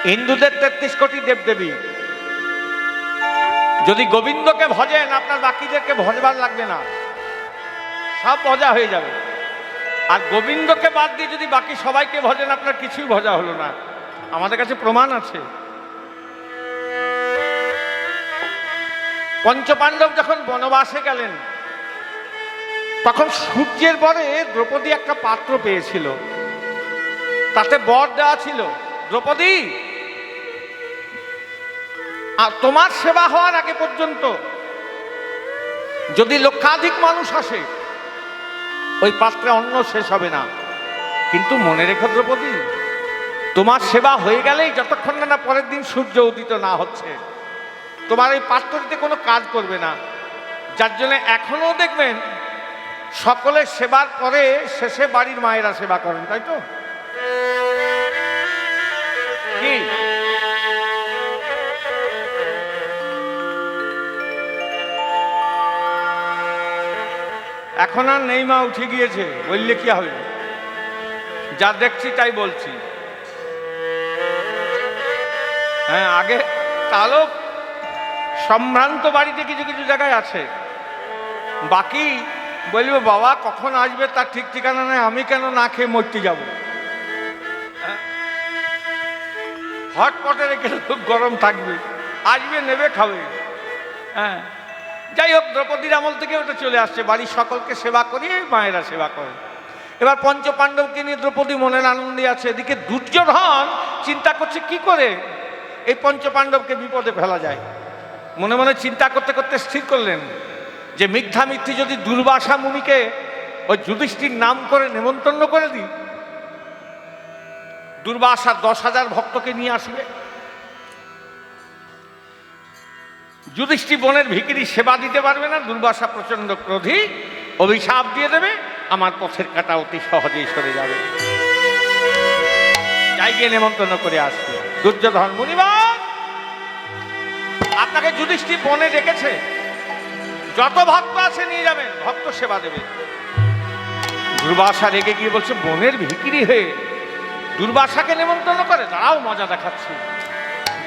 হিন্দুদের 33 কোটি দেবদেবী, যদি গোবিন্দকে ভজেন আপনার বাকিদেরকে ভজবার লাগবে না, সব ভজা হয়ে যাবে। আর গোবিন্দকে বাদ দিয়ে যদি বাকি সবাইকে ভজেন আপনার কিছুই ভজা হলো না। আমাদের কাছে প্রমাণ আছে। পঞ্চপাণ্ডব যখন বনবাসে গেলেন তখন সূর্যের পরে দ্রৌপদী একটা পাত্র পেয়েছিল, তাতে বর দেওয়া ছিল, দ্রৌপদী আর তোমার সেবা হওয়ার আগে পর্যন্ত যদি লক্ষাধিক মানুষ আসে ওই পাত্রে অন্ন শেষ হবে না, কিন্তু মনে রেখো দ্রৌপদী, তোমার সেবা হয়ে গেলেই যতক্ষণ না পরের দিন সূর্য উদিত না হচ্ছে তোমার ওই পাত্রটিতে কোনো কাজ করবে না। যার জন্য এখনো দেখবেন সকলের সেবার পরে শেষে বাড়ির মায়েরা সেবা করেন, তাই তো? কি এখন আর নেই, মা উঠে গিয়েছে, বললে কি হবে? যা দেখছি তাই বলছি। হ্যাঁ, আগে তাহলেও সম্ভ্রান্ত বাড়িতে কিছু কিছু জায়গায় আছে, বাকি বলবে বাবা কখন আসবে তার ঠিক ঠিকানা নেই, আমি কেন না খেয়ে মরতে যাব? হটপটে রেখে খুব গরম থাকবে, আসবে নেবে খাবে। হ্যাঁ, যাই হোক, দ্রৌপদীর আমল থেকে ওটা চলে আসছে, বাড়ির সকলকে সেবা করিয়ে মায়েরা সেবা করে। এবার পঞ্চপাণ্ডবকে নিয়ে দ্রৌপদী মনের আনন্দে আছে, এদিকে দুর্যোধন চিন্তা করছে কি করে এই পঞ্চপাণ্ডবকে বিপদে ফেলা যায়। মনে মনে চিন্তা করতে করতে স্থির করলেন যে মিথ্যা মিথ্যি যদি দুর্বাসা মুনিকে ওই যুধিষ্ঠির নাম করে নেমন্তন্ন করে দিই, দুর্বাসা 10,000 ভক্তকে নিয়ে আসবে, যুধিষ্ঠির বনের ভিখিরি সেবা দিতে পারবে না, দুর্বাসা প্রচন্ড ক্রোধী, অভিশাপ দিয়ে দেবে, আমার পথের কাটা অতি সহজেই সরে যাবে। যাই গিয়ে নেমন্তন্ন করে আসবে। দুর্যোধন, মুনিবার আপনাকে যুধিষ্ঠির বনে ডেকেছে, যত ভক্ত আছে নিয়ে যাবেন, ভক্ত সেবা দেবে। দুর্বাসা রেগে গিয়ে বলছে বনের ভিখিরি হয়ে দুর্বাসাকে নেমন্তন্ন করে, তারাও মজা দেখাচ্ছে,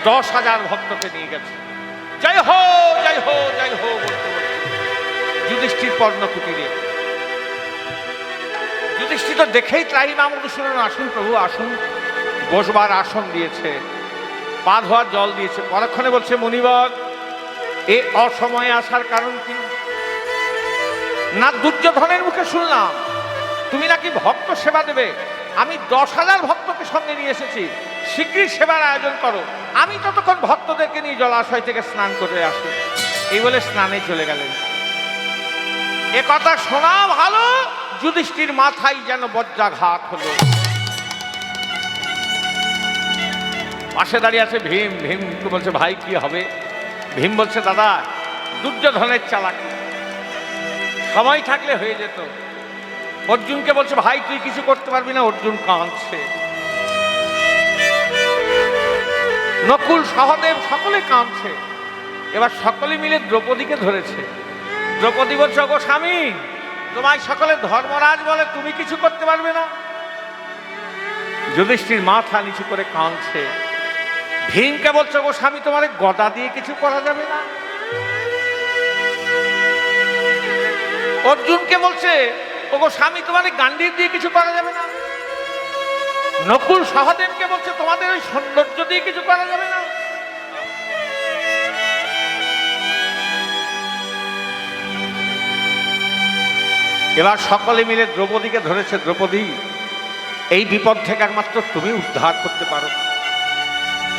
10,000 ভক্তকে নিয়ে গেছে। জয় হো জয় হো জয় হো বলতে বলতে যুধিষ্ঠির পর্ণকুটিরে। যুধিষ্ঠির তো দেখেই ত্রাহিমা মধুসূদন, আসুন প্রভু আসুন, বসবার আসন দিয়েছে, পা ধোয়ার জল দিয়েছে। পরক্ষণে বলছে মুনিবর এ অসময়ে আসার কারণ কি? না, দুর্যোধনের মুখে শুনলাম তুমি নাকি ভক্ত সেবা দেবে, আমি 10,000 ভক্তকে সঙ্গে নিয়ে এসেছি, শীঘ্রই সেবার আয়োজন করো, আমি ততক্ষণ ভক্তদেরকে নিয়ে জলাশয় থেকে স্নান করে আসি। এই বলে স্নানে চলে গেলেন। এ কথা শোনা ভালো, যুধিষ্ঠির মাথায় যেন বজ্রাঘাত হলো। পাশে দাঁড়িয়ে আছে ভীম। ভীম বলছে ভাই কি হবে? ভীম বলছে দাদা দুর্যোধনের চালাকি, সময় থাকলে হয়ে যেত। অর্জুনকে বলছে ভাই তুই কিছু করতে পারবি না, অর্জুন কাঁদছে। নকুল সহদেব সকলে কাঁদছে। এবার সকলে মিলে দ্রৌপদীকে ধরেছে। দ্রৌপদী বলছে ওগো স্বামী, তোমায় সকলে ধর্মরাজ বলে, তুমি কিছু করতে পারবে না। যুধিষ্ঠির মাথা নিচু করে কাঁদছে। ভীমকে বলছে ওগো স্বামী, তোমার গদা দিয়ে কিছু করা যাবে না। অর্জুনকে বলছে ওগো স্বামী, তোমার গান্ডীব দিয়ে কিছু করা যাবে না। নকুল সহদেবকে বলছে তোমাদের ওই সৌন্দর্য দিয়ে কিছু করা যাবে না। এবার সকলে মিলে দ্রৌপদীকে ধরেছে। দ্রৌপদী, এই বিপদ থেকে একমাত্র তুমি উদ্ধার করতে পারো।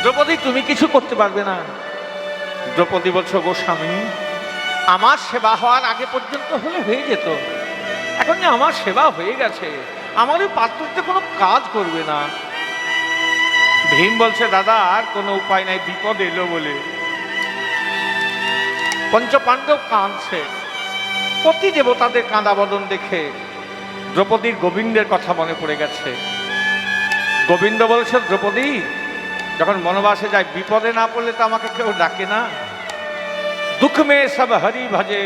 দ্রৌপদী, তুমি কিছু করতে পারবে না। দ্রৌপদী বলছে গো স্বামী, আমার সেবা হওয়ার আগে পর্যন্ত হলে হয়ে যেত, এখন যে আমার সেবা হয়ে গেছে, আমার ওই পাত্রতে কোনো কাজ করবে না। ভীম বলছে দাদা আর কোনো উপায় নাই, বিপদ এলো বলে। পঞ্চপাণ্ডব কাঁদছে। পতি দেবতাদের কাঁদা বদন দেখে দ্রৌপদীর গোবিন্দের কথা মনে পড়ে গেছে। গোবিন্দ বলছে দ্রৌপদী যখন বনবাসে যায়, বিপদে না পড়লে তো আমাকে কেউ ডাকে না। দুঃখ মে সব হরি ভজে,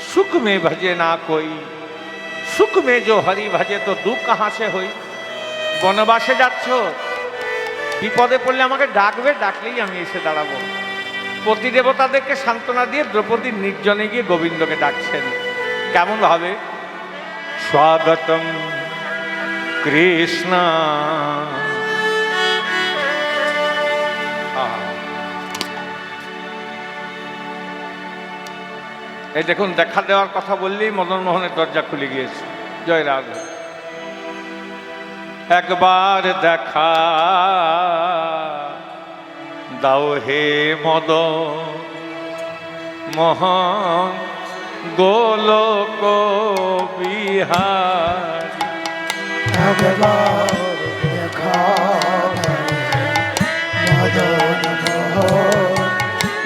সুখ মে ভজে না কই, সুখ মে जो हरि भजे तो दुख कहाँ से हुई। বনবাসে যাচ্ছ, বিপদে পড়লে আমাকে ডাকবে, ডাকলেই আমি এসে দাঁড়াবো। পতিদেবতাদেরকে সান্ত্বনা দিয়ে দ্রৌপদী নির্জনে গিয়ে গোবিন্দকে ডাকছেন। কেমন ভাবে? স্বাগতম কৃষ্ণ। এই দেখুন, দেখা দেওয়ার কথা বললেই মদন মোহনের দরজা খুলে গিয়েছে। জয় রাধা। একবার দেখা দাও হে মদন মোহন গোলক বিহারী। একবার দেখা মদন মোহন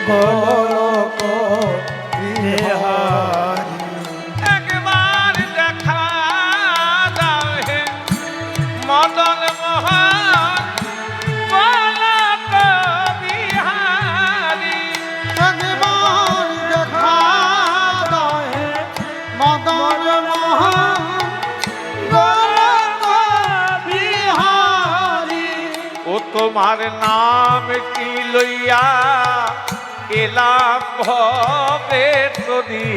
গোলক বিহারী। একবার দেখা দাও হে মদন মোহন গোলক বিহারী। একবার দেখা দাও হে মদন মোহন গোলক বিহারী। ও তোমার নাম কি লইয়া এলাম ভবে তরি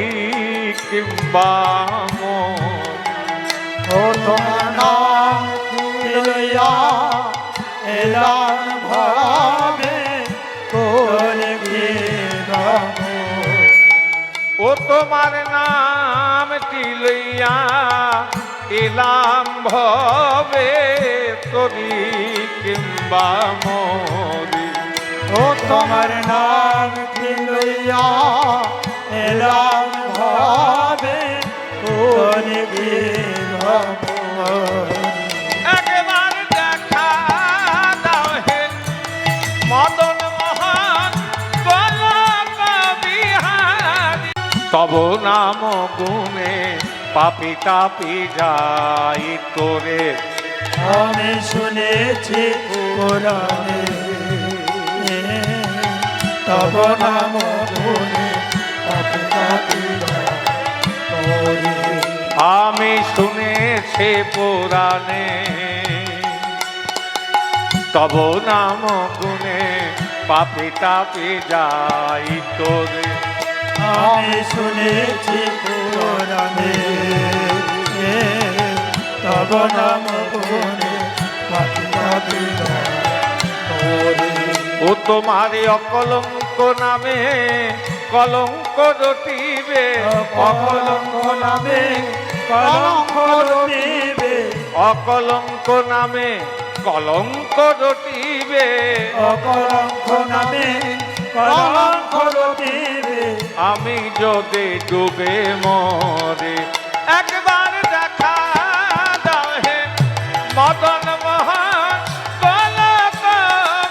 কিংবা মন। ও তোমার নাম কি লইয়া এলাম ভাবে তোর ও তোমার নাম কি লইয়া এলাম ভবে তরি কিংবা মরি। ও তোমার নাম কি লইয়া এলাম ভাবে তোর একবার দেখা দাও হে মদন মোহন গোলক বিহারী। তব নাম গুণে পাপি তাপি যাই তোরে। আমি শুনেছি পুরাণে তব নাম গুণে পাপি তাপি তোরে। আমি শুনেছি পুরাণে তব নাম গুণে পাপি তাপি যাই তোরে। আমি শুনেছি পুরাণে তব নাম গুণে পাপি তাপি তোরে। ও তোমার অকলঙ্ক নামে কলঙ্ক রটিবে। অকলঙ্ক নামে কলঙ্ক রটিবে। অকলঙ্ক নামে কলঙ্ক রটিবে। অকলঙ্ক নামে কলঙ্ক রটিবে। আমি যদি ডুবে মরে। একবার দেখা দাও হে মদন মোহন গোলক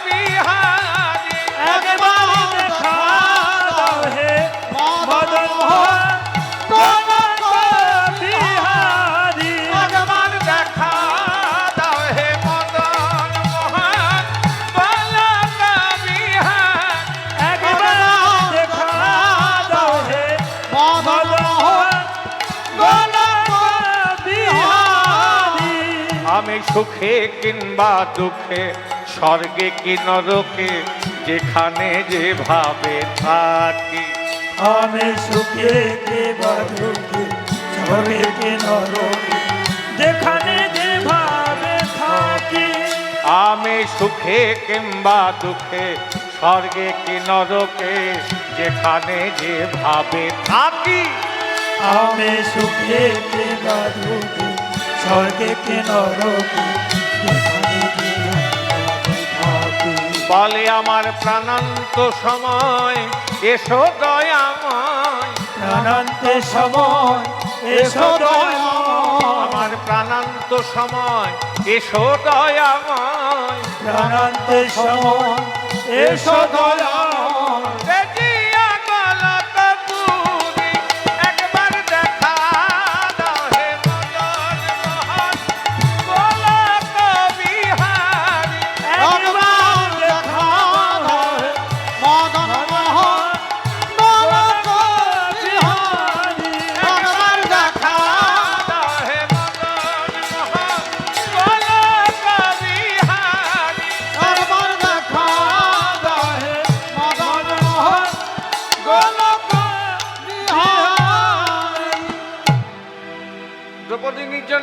বিহারী। একবার দেখা দাও হে মদন মোহন গোলক বিহারী। একবার দেখা দাও হে মদন মোহন গোলক বিহারী। একবার দেখা দাও হে মদন মোহন গোলক বিহারী। আমি সুখে কিংবা দুঃখে স্বর্গে কি নরকে যেখানে যেভাবে থাকি। আমি সুখে কে বাধুকে স্বর্গে কে নরকে যেখানে যেভাবে থাকি। আমি সুখে কিংবা দুঃখে স্বর্গে কি নরকে যেখানে যেভাবে থাকি। আমি সুখে কে বাধুকে স্বর্গে কে নরকে যেখানে যেভাবে থাকি। বলে আমার প্রাণান্ত সময় এসো দয়াময়। প্রাণান্তে সময় এসো দয়াময়। আমার প্রাণান্ত সময় এসো দয়াময়। প্রাণান্তে সময় এসো দয়াময়। বেজিয়া গলতপুরী একবার দেখা দাও হে মদন মোহন গোলক বিহারী। একবার দেখা দাও হে মদন মোহন গোলক বিহারী। একবার দেখা দাও হে মদন মোহন গোলক বিহারী। একবার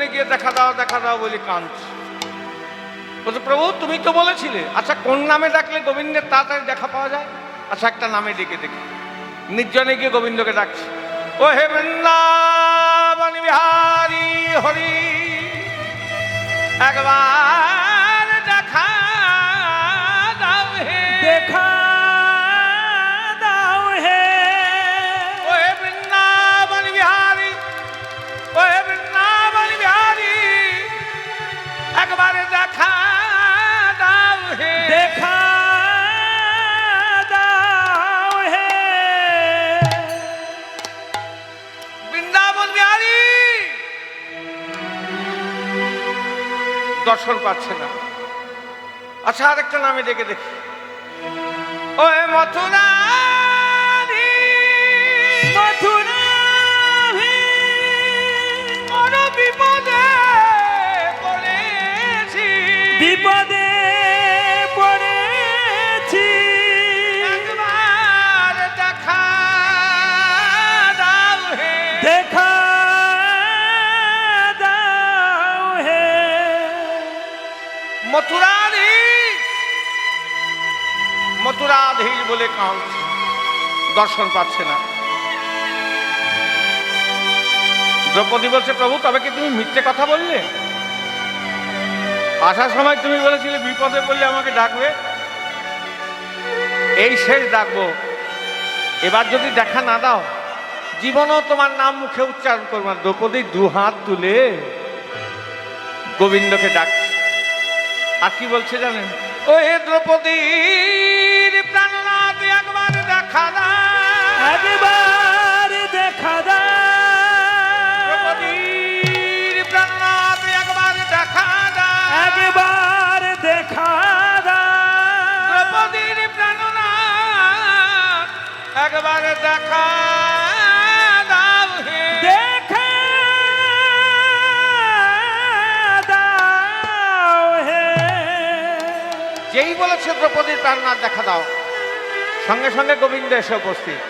নির্জনে গিয়ে দেখা দাও বলে কাঁদছে। বলছে প্রভু তুমি তো বলেছিলে, আচ্ছা কোন নামে ডাকলে গোবিন্দের তাড়াতাড়ি দেখা পাওয়া যায়? আচ্ছা একটা নামে ডেকে দেখি। নির্জনে গিয়ে গোবিন্দকে ডাকছে, ও হে বৃন্দাবন বিহারী হরি, একবার দেখা দাও হে, দেখা দাও হে, ও হে বৃন্দাবন বিহারী, ও হে বৃন্দাবন বিহারী, একবার দেখা দাও হে, দেখা দাও হে। বৃন্দাবন বিহারী দর্শন পাচ্ছে না। আচ্ছা আরেকটা নামে ডেকে দেখি, ও হে মথুরা মথুরা বড় বিপদে পড়েছি, বিপদে পড়েছি, একবার দেখা দাও হে, দেখা দাও হে। মথুরাধীশ বলে কাঁদছে, দর্শন পাচ্ছে না। দ্রৌপদী বলছে প্রভু তবে কি তুমি মিথ্যে কথা বললে? আসার সময় তুমি বলেছিলে বিপদে পড়লে আমাকে ডাকবে, এই শেষ ডাকবো, এবার যদি দেখা না দাও জীবনও তোমার নাম মুখে উচ্চারণ করবো না। দ্রৌপদী দু হাত তুলে গোবিন্দকে ডাকছে, আর কি বলছে জানেন, ও হে দ্রৌপদীর প্রাণনাথ একবার দেখা দাও, একবার দেখা দাও, দ্রৌপদীর প্রাণনাথ একবার দেখা দাও, একবার দেখা দাও, দ্রৌপদীর প্রাণনাথ একবার দেখা দাও হে, দেখা দাও হে। যেই বলেছে দ্রৌপদীর প্রাণনাথ দেখা দাও, সঙ্গে সঙ্গে গোবিন্দ এসে উপস্থিত।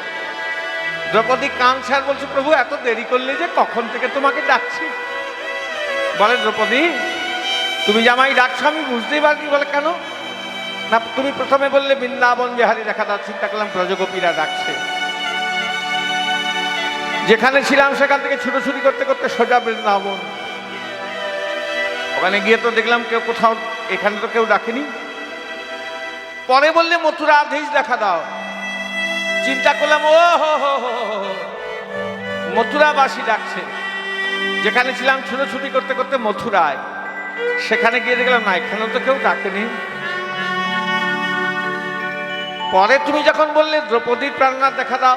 দ্রৌপদী কাঁদছে আর বলছে প্রভু এত দেরি করলে যে, কখন থেকে তোমাকে ডাকছি। বলে দ্রৌপদী তুমি যে আমায় ডাকছো আমি বুঝতেই পারিনি। বলে কেন? না তুমি প্রথমে বললে বৃন্দাবন বিহারী দেখা দাও, চিন্তা করলাম ব্রজগোপীরা ডাকছে। যেখানে ছিলাম সেখান থেকে ছুটোছুটি করতে করতে সোজা বৃন্দাবন, ওখানে গিয়ে তো দেখলাম কেউ কোথাও, এখানে তো কেউ ডাকেনি। পরে বললে মথুরাধীশ দেখা দাও, চিন্তা করলাম ও হো হো হো মথুরাবাসী ডাকছে। যেখানে ছিলাম ছুটোছুটি করতে করতে মথুরায়, সেখানে গিয়ে দেখলাম না, এখানেও তো কেউ ডাকেনি। পরে তুমি যখন বললে দ্রৌপদীর প্রাণনাথ দেখা দাও,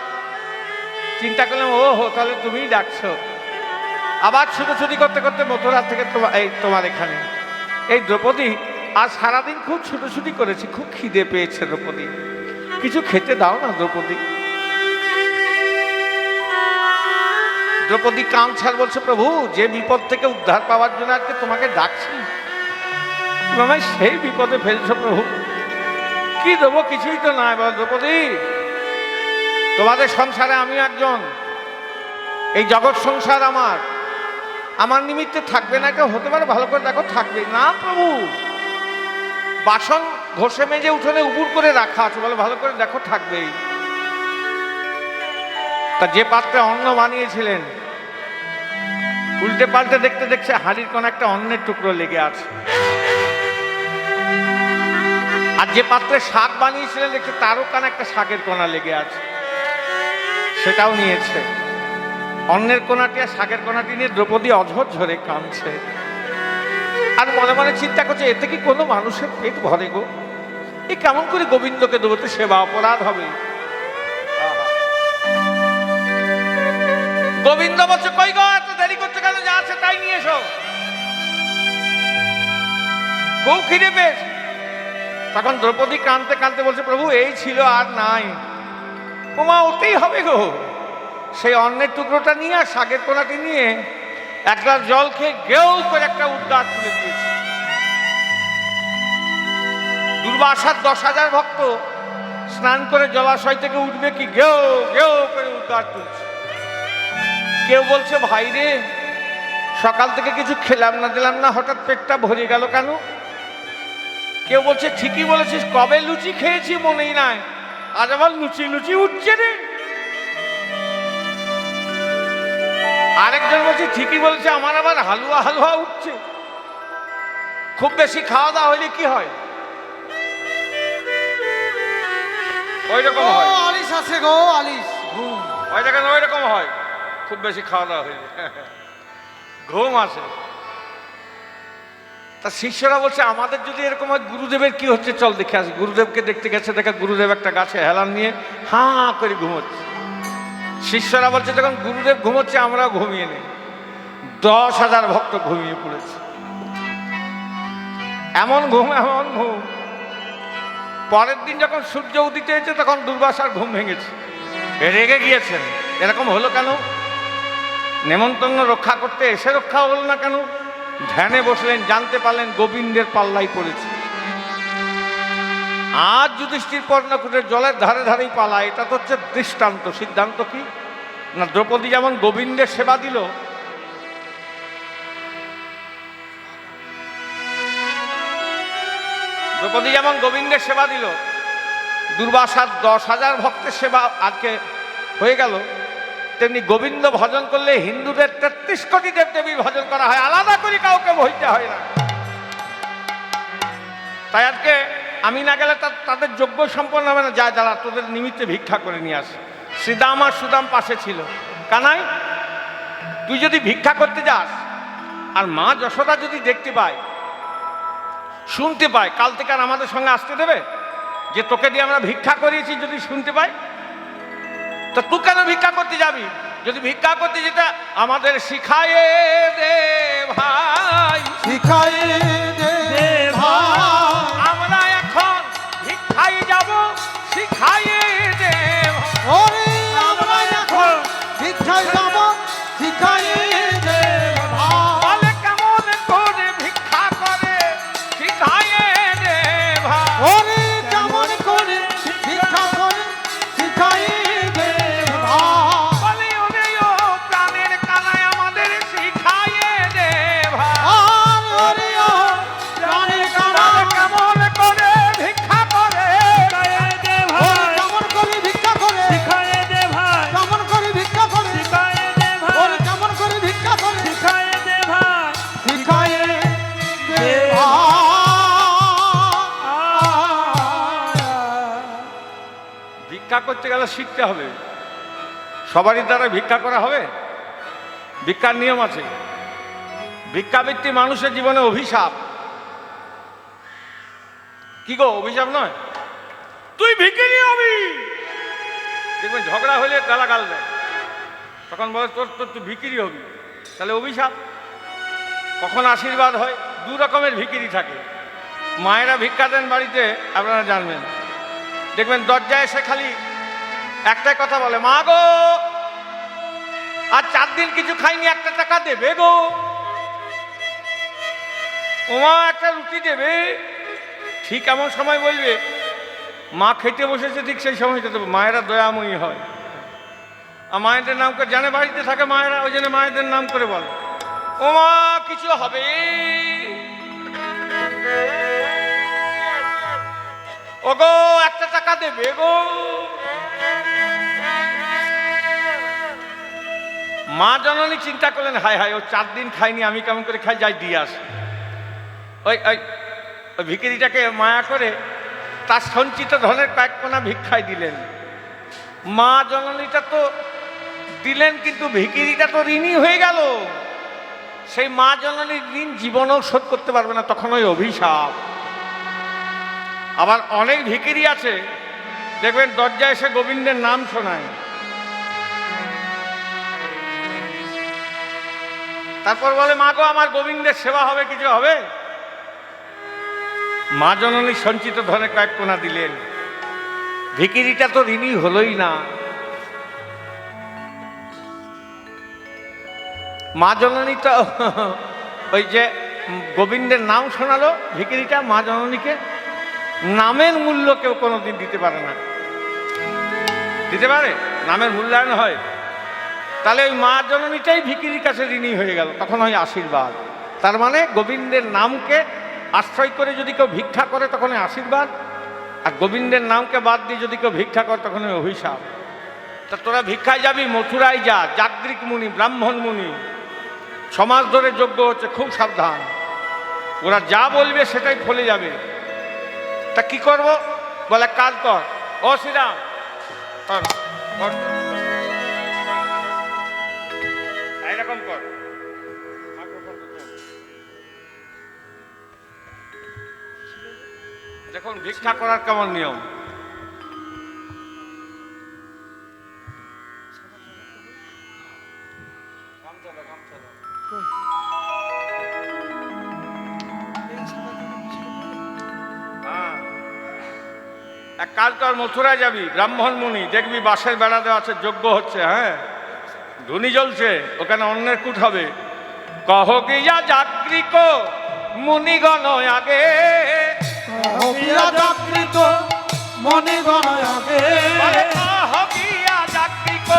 চিন্তা করলাম ও হো তাহলে তুমিই ডাকছো। আবার ছুটোছুটি করতে করতে মথুরা থেকে তোমার এখানে। এই দ্রৌপদী আর সারাদিন খুব ছুটোছুটি করেছি, খুব খিদে পেয়েছে দ্রৌপদী, কিছু খেতে দাও না দ্রৌপদী। দ্রৌপদী কাঁদছে আর বলছে প্রভু যে বিপদ থেকে উদ্ধার পাওয়ার জন্য আজকে তোমাকে ডাকছি, তুমি আমায় সেই বিপদে ফেলছো প্রভু, কি দেবো? কিছুই তো নাই। বল দ্রৌপদী তোমাদের সংসারে আমিও একজন, এই জগৎ সংসার আমার নিমিত্তে থাকবে না, এটা হতে পারে, ভালো করে দেখো থাকবে না প্রভু। বাসন ঘষে মেজে উঠোনে উপুর করে রাখা আছে, বলে ভালো করে দেখো থাকবেই। তা যে পাত্রে অন্ন বানিয়েছিলেন উল্টে পাল্টে দেখতে দেখছে হাঁড়ির কোন একটা অন্নের টুকরো লেগে আছে। আর যে পাত্রে শাক বানিয়েছিলেন দেখছে তারও কান একটা শাকের কোনা লেগে আছে, সেটাও নিয়েছে। অন্নের কোনাটি আর শাকের কোনাটি নিয়ে দ্রৌপদী অঝর ঝরে কাঁদছে, আর মনে মনে চিন্তা করছে এতে কি কোনো মানুষের পেট ভরে গো? এ কেমন করে গোবিন্দকে দেবো? তো সেবা অপরাধ হবে। গোবিন্দ বলছে কই গো, এত দেরি করতে কেন? যা আছে তাই নিয়ে এসো। খুব খিদে পেয়েছে। তখন দ্রৌপদী কাঁদতে কাঁদতে বলছে প্রভু এই ছিল আর নাই। ওমা ওতেই হবে গো। সেই অন্নের টুকরোটা নিয়ে আর শাকের কোনাটি নিয়ে এক গ্লাস জল খেয়ে গেউ করে একটা উদ্গার তুলে দিয়েছে। দুর্বাসার 10,000 ভক্ত স্নান করে জলাশয় থেকে উঠবে কি গেউ গেউ করে উদ্গার তুলছে। কেউ বলছে ভাই রে সকাল থেকে কিছু খেলাম না দিলাম না, হঠাৎ পেটটা ভরে গেল কেন? কেউ বলছে ঠিকই বলেছিস, কবে লুচি খেয়েছি মনেই নাই, আজ আবার লুচি লুচি উঠছে রে। আরেকজন বলছে ঠিকই বলছে, আমার আবার হালুয়া হালুয়া উঠছে। খুব বেশি খাওয়া দাওয়া হলে কি হয়? ওই রকম হয়। আলিশ আছে গো, আলিশ ঘুম। ওই দেখেন ওই রকম হয়, খুব বেশি খাওয়া দাওয়া হইলে ঘুম আসে। তা শিষ্যরা বলছে আমাদের যদি এরকম হয়, গুরুদেবের কি হচ্ছে চল দেখে আসি। গুরুদেবকে দেখতে গেছে, দেখে গুরুদেব একটা গাছে হেলান নিয়ে হাঁ করে ঘুমোচ্ছে। শিষ্যরা বলছে যখন গুরুদেব ঘুমোচ্ছে আমরাও ঘুমিয়ে নেই। 10,000 ভক্ত ঘুমিয়ে পড়েছে। এমন ঘুম, এমন ঘুম। পরের দিন যখন সূর্য উদিত হয়েছে তখন দুর্বাসার ঘুম ভেঙেছে, রেগে গিয়েছেন। এরকম হলো কেন? নেমন্তন্ন রক্ষা করতে এসে রক্ষা হলো না কেন? ধ্যানে বসলেন, জানতে পারলেন গোবিন্দের পাল্লাই পড়েছে। আজ যুধিষ্ঠির পর্ণকুটের জলের ধারে ধারেই পালা, এটা তো হচ্ছে দৃষ্টান্ত। সিদ্ধান্ত কি না, দ্রৌপদী যেমন গোবিন্দের সেবা দিল, দ্রৌপদী যেমন গোবিন্দের সেবা দিল, দুর্বাসার 10,000 ভক্তের সেবা আজকে হয়ে গেল। তেমনি গোবিন্দ ভজন করলে হিন্দুদের 33 কোটি দেবদেবীর ভজন করা হয়, আলাদা করে কাউকে বইতে হয় না। তাই আজকে আমি না গেলে তাদের যোগ্য সম্পন্ন হবে না। যায় যারা তোদের নিমিত্তে ভিক্ষা করে নিয়ে আসে। শ্রীদাম আর সুদাম পাশে ছিল। কানাই, তুই যদি ভিক্ষা করতে যাস আর মা যশোদা যদি দেখতে পায়, শুনতে পায়, কাল থেকে আর আমাদের সঙ্গে আসতে দেবে? যে তোকে দিয়ে আমরা ভিক্ষা করিয়েছি যদি শুনতে পাই, তো তুই কেন ভিক্ষা করতে যাবি? যদি ভিক্ষা করতে যেটা আমাদের শিখায়ে দে ভাই, শিখায়ে দে ভাই, আমরা এখন ভিক্ষাই যাব, শিখায়ে দে ওরে আমরা এখন ভিক্ষায় যাব, শিখায়ে দে ভাই। বলে কেমন করে ভিক্ষা করে, শিখায়ে দে ভাই। ওরে কেমন করে ভিক্ষা করে, শিখায়ে দে ভাই। বলে ওরে ও প্রাণের কানায় আমাদের শিখায়ে দে ভাই। আর ওরে ও প্রাণের কানা, কেমন করে ভিক্ষা করে, শিখায়ে দে ওরে ভাই, কেমন করে ভিক্ষা করে, শিখায়ে দে ভাই, কেমন করে ভিক্ষা করে, শিখায়ে দে ভাই, ওরে কেমন করে ভিক্ষা করে, শিখায়ে দে ভাই, শিখায়ে দে ভাই। ভিক্ষা করতে গেলে শিখতে হবে। সবারই দ্বারা ভিক্ষা করা হবে? ভিক্ষার নিয়ম আছে। ভিক্ষাবৃত্তি মানুষের জীবনে অভিশাপ। কি গো, অভিশাপ নয়? তুই ভিখিরি হবি, দেখবেন ঝগড়া হলে গালাগাল দেয়, তখন বলে তোর তোর তুই ভিখিরি হবি। তাহলে অভিশাপ। কখন আশীর্বাদ হয়? 2 রকমের ভিখিরি থাকে। মায়েরা ভিক্ষা দেন বাড়িতে, আপনারা জানবেন। দেখবেন দরজায় এসে খালি একটাই কথা বলে, মা গো আর 4 দিন কিছু খাইনি, 1 টাকা দেবে গো। ওমা একটা রুটি দেবে। ঠিক এমন সময় বলবে মা খেতে বসেছে, ঠিক সেই সময়টা দেবো। মায়েরা দয়াময়ী হয়, আর মায়েদের নাম করে জানে বাড়িতে থাকে মায়েরা, ওই জন্য মায়েদের নাম করে বলে, ওমা কিছু হবে, ও গো 1 টাকা দেবে গো। মা জননী চিন্তা করলেন, হায় হায় ও 4 দিন খাইনি, আমি কেমন করে খাই, যাই দিয়ে আস। ওই ওই ওই ভিখিরিটাকে মায়া করে তার সঞ্চিত ধনের কয়েক কোনা ভিক্ষায় দিলেন। মা জননীটা তো দিলেন, কিন্তু ভিখিরিটা তো ঋণী হয়ে গেল। সেই মা জননীর ঋণ জীবনেও শোধ করতে পারবে না, তখন ওই অভিশাপ। আবার অনেক ভিখিরি আছে, দেখবেন দরজায় এসে গোবিন্দের নাম শোনায়, তারপর বলে মা গো আমার গোবিন্দের সেবা হবে, কিছু হবে? মা জননী সঞ্চিত ধনে কয়েক কোনা দিলেন, ভিখিরিটা তো ঋণী হলোই না। মা জননী তো ওই যে গোবিন্দের নাম শোনালো, ভিখিরিটা মা জননীকে নামের মূল্য কেউ কোনোদিন দিতে পারে না। দিতে পারে? নামের মূল্যায়ন হয়। তাহলে ওই মা জননীটাই ভিখিরির কাছে ঋণী হয়ে গেল, তখন হয় আশীর্বাদ। তার মানে গোবিন্দের নামকে আশ্রয় করে যদি কেউ ভিক্ষা করে তখন হয় আশীর্বাদ, আর গোবিন্দের নামকে বাদ দিয়ে যদি কেউ ভিক্ষা করে তখন হয় অভিশাপ। তা তোরা ভিক্ষায় যাবি, মথুরায় যা, যাজ্ঞিক মুনি, ব্রাহ্মণ মুনি সমাজ ধরে যজ্ঞ হচ্ছে, খুব সাবধান। ওরা যা বলবে সেটাই ফলে যাবে। তা কি করব? বলে কাজ কর। ও শ্রীরাম, কর, কর। এইরকম কর। দেখুন ভিক্ষা করার কেমন নিয়ম। এক কাজ কর, মথুরায় যাবি, ব্রাহ্মণ মুনি দেখবি বাঁশের বেড়া দেওয়া আছে, যজ্ঞ হচ্ছে, হ্যাঁ ধুনি জ্বলছে, ওখানে অন্যের কুট হবে। কহ গিয়া যাজ্ঞিক মুনিগণ আগে, জাগৃত মনে গণ আগে, বলে কহ গিয়া যাজ্ঞিক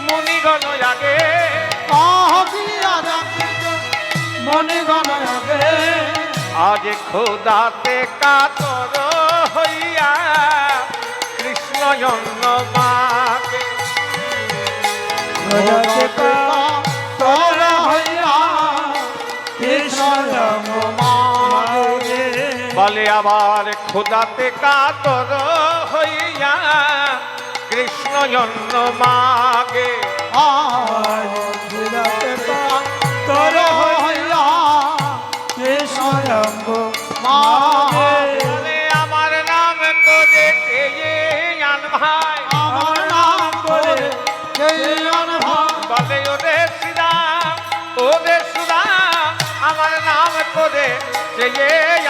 মুনিগণ আগে, জাগৃত মনে গণ আগে, আজ খোদাতে কাতর হইয়া কৃষ্ণ জন্ম মাকে, তোর হইয়া কৃষ্ণ মাগে, বলে আবার খোদাতে কাতর হইয়া কৃষ্ণ জন্ম মাগে, তোর হইয়া কৃষ্ণ মাগে, বলে আমার নাম করে আন ভাই, আমার নাম করে জয়ন ভাই, বলে ওরে শ্রীরাম, ওরে সুরাম, আমার নাম করে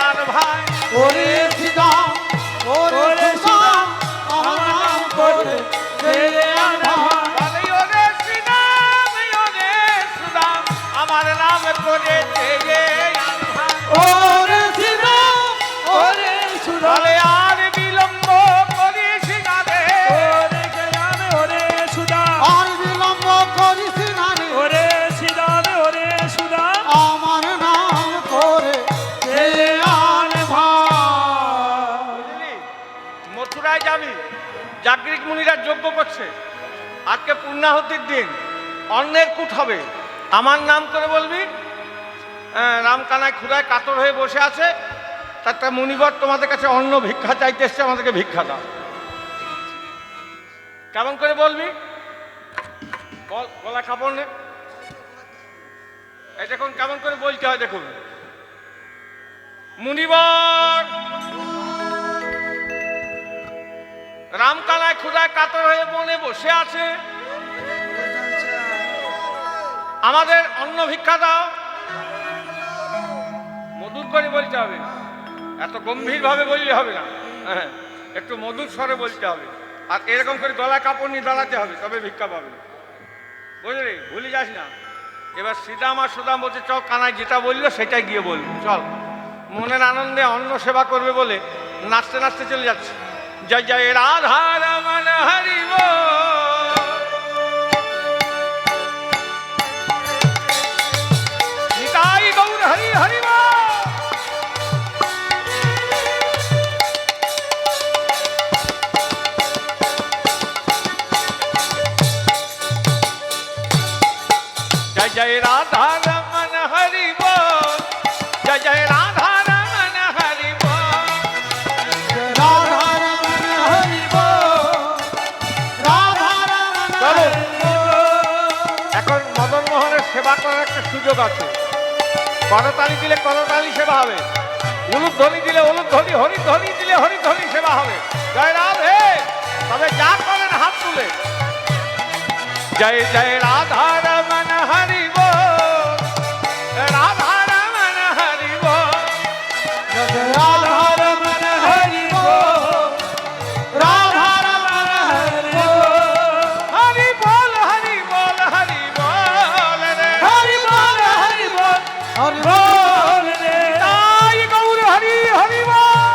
আন ভাই, ওরে সীতা ওরে সীতা আমার নাম করে জয়ন ভাই, বলে ওরে শ্রীরাম, ওরে সুরাম, আমার নাম করে আন ভাই, ওরে সীতা ওরে সুরা, বলে আর বিলম্ব করিস না রে, আর বিলম্ব করিস না রে, আমার নাম করে জয়ন ভাই, বুঝলি? মথুরায় যাবি, যাজ্ঞিক মুনিরা যজ্ঞ করছে, আজকে পূর্ণাহুতির দিন, অন্যের কুট হবে, আমার নাম করে বলবি রামকানায় ক্ষুধায় কাতর হয়ে বসে আছে, তারটা মুনিবর তোমাদের কাছে অন্ন ভিক্ষা চাইতে এসছে, আমাদেরকে ভিক্ষা দাও। কেমন করে বলবি? বল, গলা কাপড় নে। এই দেখুন কেমন করে বলতে হয়, দেখুন। মুনিবর রামকানায় ক্ষুধায় কাতর হয়ে মনে বসে আছে, আমাদের অন্ন ভিক্ষা দাও। মধুর করে বলতে হবে, এত গম্ভীর ভাবে বললে হবে না, হ্যাঁ একটু মধুর স্বরে বলতে হবে, আর এরকম করে গলা কাপড় নিয়ে দাঁড়াতে হবে, তবে ভিক্ষা পাবে, বুঝলি? ভুলে যাস না। এবার শ্রীরাম আর সুদাম বলছে চল কানায় যেটা বললো সেটাই গিয়ে বলবো, চল। মনের আনন্দে অন্ন সেবা করবে বলে নাচতে নাচতে চলে যাচ্ছে। জয় জয় রাধা রমন হরি বল, নিতাই গৌর হরি হরি বল। जय जय राधा रमन हरि बोल, जय जय राधा रमन हरि बोल, রাধা রমন হরি বল, রাধা রমন চলো। হরি বল, এখন মদন মোহনের সেবা করার একটা সুযোগ আছে। করতালি দিলে করতালি সেবা হবে, উলুধ্বনি দিলে উলুধ্বনি, হরিধ্বনি দিলে হরিধ্বনি সেবা হবে। জয় রাধে, তবে যা করেন হাত তুলে। জয় জয় রাধা রমন হরি बोल, राधा रमन हरि बोल, রাধা রমন হরি বল, রাধা রমন হরি বল, हरि बोल हरि बोल हरि बोल रे, হরি বল হরি বল, হরি বল রে, ताई गौर हरि हरि बोल,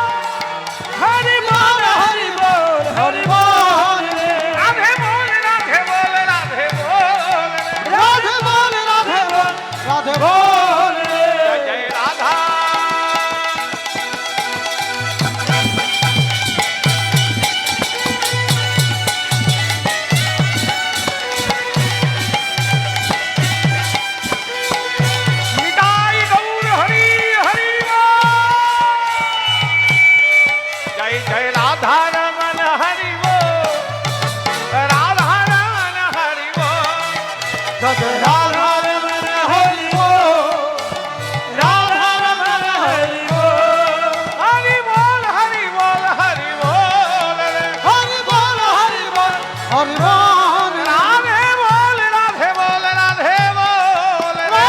হরি বল হরি বল, হরি বল রে, राधे बोल राधे बोल राधे बोल রাধা রমন হরি বল, রাধা রমন হরি বল। জয় রাধা রমন হরি বল, রাধা রমন হরি বল, হরি বল হরি বল হরি বল রে। হরি বল হরি বল হরি বল, রাধে বল রাধে বল রাধে বল রে।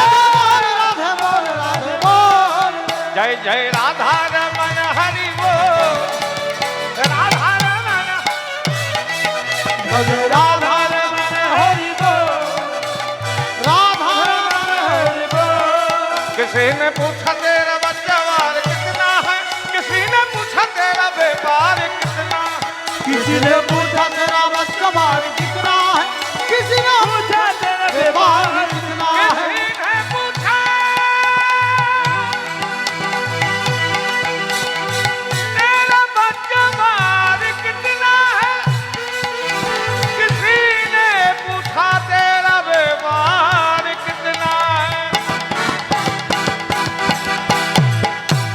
রাধে বল রাধে বল, জয় জয় রাধা রমন হরি বল, রাধা রমন। জয় রাধা রমন হরি বল, রাধা রমন হরি বল। किसी ने पूछा तेरा बच्चावार कितना है, किसी ने पूछा तेरा व्यापार कितना है। किसी ने पूछा तेरा बच्चा बार कितना है, किसी ने पूछा तेरा व्यापार कितना है, किसी ने पूछा तेरा बच्चावार कितना है, किसी ने पूछा तेरा व्यवहार कितना है।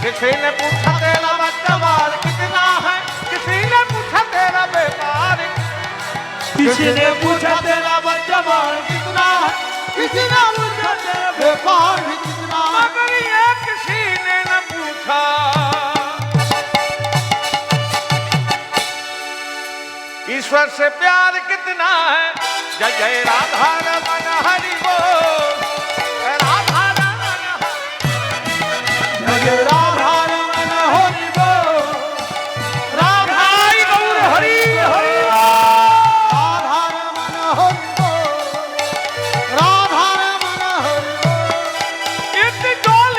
किसी ने पूछा तेरा बच्चावार कितना है, किसी ने पूछा तेरा व्यापार। किसी ने पूछा तेरा बच्चा बार कितना है, किसी ने पूछा तेरा व्यापार भी कितना है, मगर ये किसी ने न पूछा ईश्वर से प्यार कितना है। जय जय राधा रमन हरि बोल, राधा रमन जय राधा रमन हरि बोल, राधा हरि गौर हरि हरि। राधा रमन हरि बोल, राधा रमन हरि बोल, इत डोल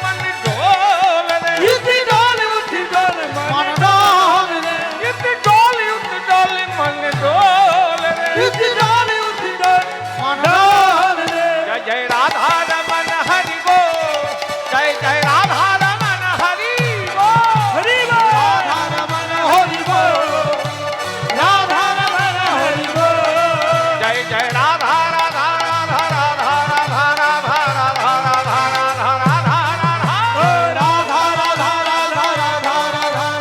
मन डोल रे। इसी डोल उठी डोल मन डोल रे, इत डोल मन डोल रे। इसी डोल उठी डोल मन डोल रे, जय जय राधा रमन हरि बोल, जय जय राधा रमन हरि बोल। हरि बोल राधा रमन हरि बोल, राधा रमन हरि बोल, जय जय राधा राधा राधा राधा राधा राधा राधा राधा राधा राधा राधा। राधा राधा राधा राधा राधा